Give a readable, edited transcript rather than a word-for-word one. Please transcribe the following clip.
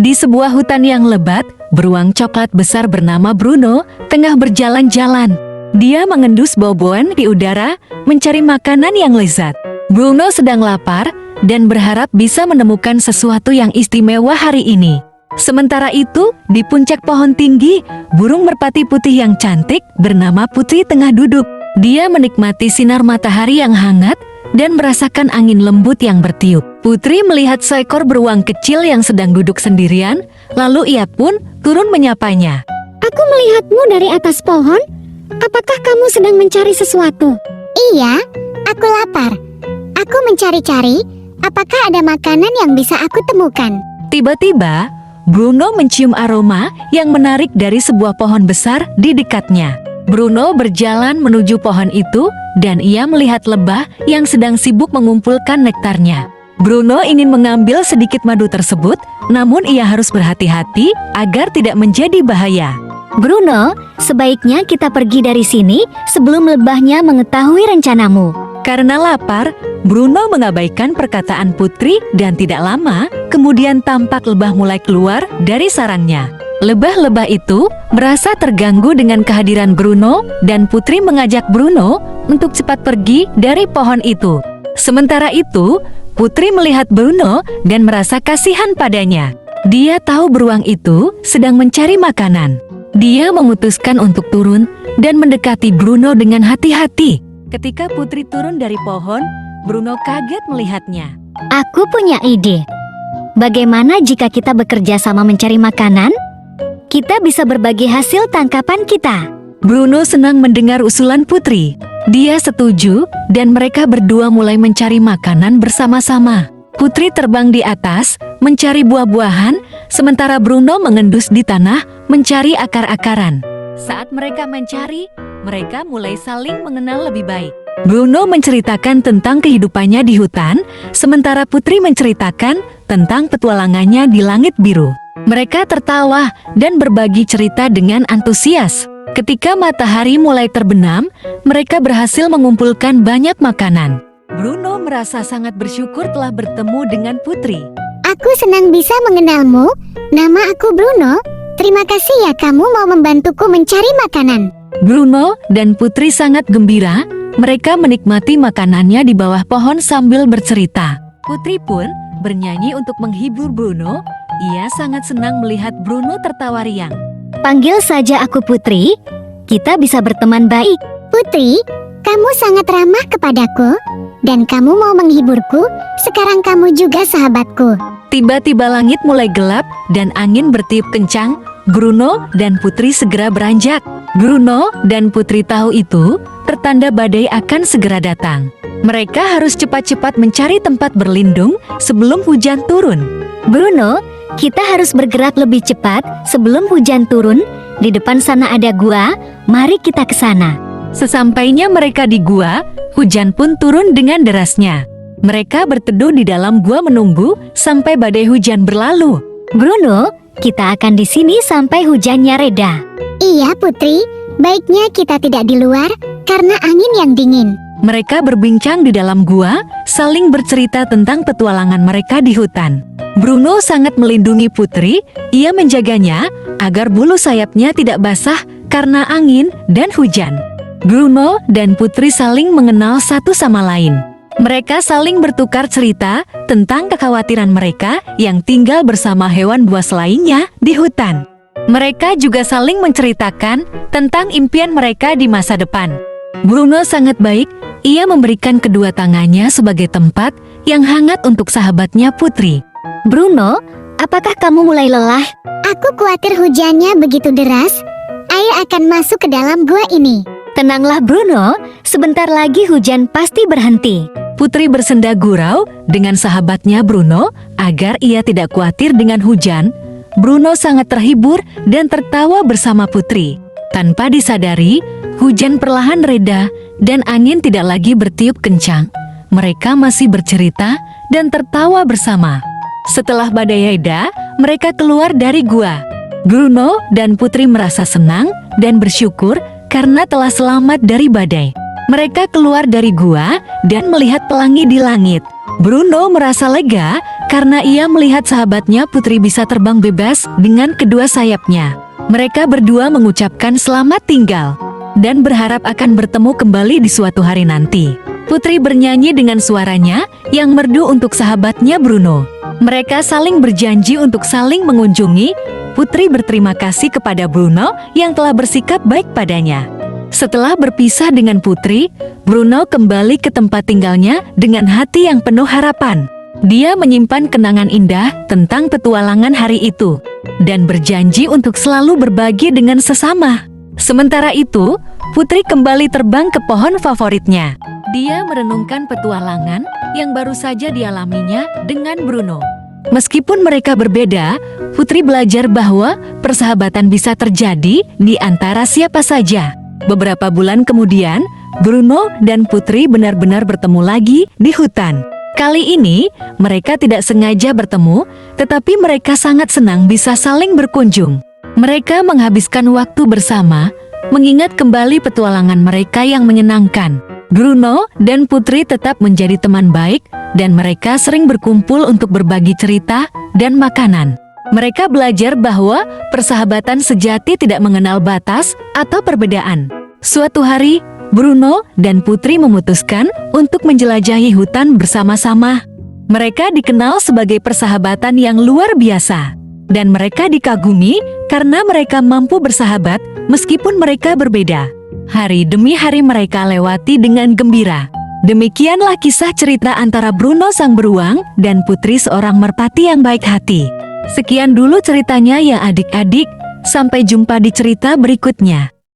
Di sebuah hutan yang lebat, beruang coklat besar bernama Bruno tengah berjalan-jalan. Dia mengendus bau-bauan di udara, mencari makanan yang lezat. Bruno sedang lapar dan berharap bisa menemukan sesuatu yang istimewa hari ini. Sementara itu, di puncak pohon tinggi, burung merpati putih yang cantik bernama Putri tengah duduk. Dia menikmati sinar matahari yang hangat dan merasakan angin lembut yang bertiup. Putri melihat seekor beruang kecil yang sedang duduk sendirian, lalu ia pun turun menyapanya. Aku melihatmu dari atas pohon. Apakah kamu sedang mencari sesuatu? Iya, aku lapar. Aku mencari-cari, apakah ada makanan yang bisa aku temukan? Tiba-tiba, Bruno mencium aroma yang menarik dari sebuah pohon besar di dekatnya. Bruno berjalan menuju pohon itu dan ia melihat lebah yang sedang sibuk mengumpulkan nektarnya. Bruno ingin mengambil sedikit madu tersebut, namun ia harus berhati-hati agar tidak menjadi bahaya. Bruno, sebaiknya kita pergi dari sini sebelum lebahnya mengetahui rencanamu. Karena lapar, Bruno mengabaikan perkataan Putri dan tidak lama, kemudian tampak lebah mulai keluar dari sarangnya. Lebah-lebah itu merasa terganggu dengan kehadiran Bruno dan Putri mengajak Bruno untuk cepat pergi dari pohon itu. Sementara itu, Putri melihat Bruno dan merasa kasihan padanya. Dia tahu beruang itu sedang mencari makanan. Dia memutuskan untuk turun dan mendekati Bruno dengan hati-hati. Ketika Putri turun dari pohon, Bruno kaget melihatnya. Aku punya ide. Bagaimana jika kita bekerja sama mencari makanan? Kita bisa berbagi hasil tangkapan kita. Bruno senang mendengar usulan Putri. Dia setuju dan mereka berdua mulai mencari makanan bersama-sama. Putri terbang di atas, mencari buah-buahan, sementara Bruno mengendus di tanah, mencari akar-akaran. Saat mereka mencari, mereka mulai saling mengenal lebih baik. Bruno menceritakan tentang kehidupannya di hutan, sementara Putri menceritakan tentang petualangannya di langit biru. Mereka tertawa dan berbagi cerita dengan antusias. Ketika matahari mulai terbenam, mereka berhasil mengumpulkan banyak makanan. Bruno merasa sangat bersyukur telah bertemu dengan Putri. Aku senang bisa mengenalmu. Nama aku Bruno. Terima kasih ya kamu mau membantuku mencari makanan. Bruno dan Putri sangat gembira. Mereka menikmati makanannya di bawah pohon sambil bercerita. Putri pun bernyanyi untuk menghibur Bruno. Ia sangat senang melihat Bruno tertawa riang. Panggil saja aku Putri. Kita bisa berteman baik. Putri, kamu sangat ramah kepadaku. Dan kamu mau menghiburku. Sekarang kamu juga sahabatku. Tiba-tiba langit mulai gelap dan angin bertiup kencang. Bruno dan Putri segera beranjak. Bruno dan Putri tahu itu, pertanda badai akan segera datang. Mereka harus cepat-cepat mencari tempat berlindung sebelum hujan turun. Bruno, kita harus bergerak lebih cepat sebelum hujan turun. Di depan sana ada gua, mari kita ke sana. Sesampainya mereka di gua, hujan pun turun dengan derasnya. Mereka berteduh di dalam gua menunggu sampai badai hujan berlalu. Bruno, kita akan di sini sampai hujannya reda. Iya Putri, baiknya kita tidak di luar karena angin yang dingin. Mereka berbincang di dalam gua, saling bercerita tentang petualangan mereka di hutan. Bruno sangat melindungi Putri, ia menjaganya agar bulu sayapnya tidak basah karena angin dan hujan. Bruno dan Putri saling mengenal satu sama lain. Mereka saling bertukar cerita tentang kekhawatiran mereka yang tinggal bersama hewan buas lainnya di hutan. Mereka juga saling menceritakan tentang impian mereka di masa depan. Bruno sangat baik, ia memberikan kedua tangannya sebagai tempat yang hangat untuk sahabatnya Putri. Bruno, apakah kamu mulai lelah? Aku khawatir hujannya begitu deras. Air akan masuk ke dalam gua ini. Tenanglah Bruno, sebentar lagi hujan pasti berhenti. Putri bersenda gurau dengan sahabatnya Bruno agar ia tidak khawatir dengan hujan. Bruno sangat terhibur dan tertawa bersama Putri. Tanpa disadari, hujan perlahan reda dan angin tidak lagi bertiup kencang. Mereka masih bercerita dan tertawa bersama. Setelah badai reda, mereka keluar dari gua. Bruno dan Putri merasa senang dan bersyukur karena telah selamat dari badai. Mereka keluar dari gua dan melihat pelangi di langit. Bruno merasa lega karena ia melihat sahabatnya Putri bisa terbang bebas dengan kedua sayapnya. Mereka berdua mengucapkan selamat tinggal dan berharap akan bertemu kembali di suatu hari nanti. Putri bernyanyi dengan suaranya yang merdu untuk sahabatnya Bruno. Mereka saling berjanji untuk saling mengunjungi. Putri berterima kasih kepada Bruno yang telah bersikap baik padanya. Setelah berpisah dengan Putri, Bruno kembali ke tempat tinggalnya dengan hati yang penuh harapan. Dia menyimpan kenangan indah tentang petualangan hari itu dan berjanji untuk selalu berbagi dengan sesama. Sementara itu, Putri kembali terbang ke pohon favoritnya. Dia merenungkan petualangan yang baru saja dialaminya dengan Bruno. Meskipun mereka berbeda, Putri belajar bahwa persahabatan bisa terjadi di antara siapa saja. Beberapa bulan kemudian, Bruno dan Putri benar-benar bertemu lagi di hutan. Kali ini, mereka tidak sengaja bertemu, tetapi mereka sangat senang bisa saling berkunjung. Mereka menghabiskan waktu bersama, mengingat kembali petualangan mereka yang menyenangkan. Bruno dan Putri tetap menjadi teman baik, dan mereka sering berkumpul untuk berbagi cerita dan makanan. Mereka belajar bahwa persahabatan sejati tidak mengenal batas atau perbedaan. Suatu hari, Bruno dan Putri memutuskan untuk menjelajahi hutan bersama-sama. Mereka dikenal sebagai persahabatan yang luar biasa, dan mereka dikagumi karena mereka mampu bersahabat meskipun mereka berbeda. Hari demi hari mereka lewati dengan gembira. Demikianlah kisah cerita antara Bruno sang beruang dan Putri seorang merpati yang baik hati. Sekian dulu ceritanya ya adik-adik, sampai jumpa di cerita berikutnya.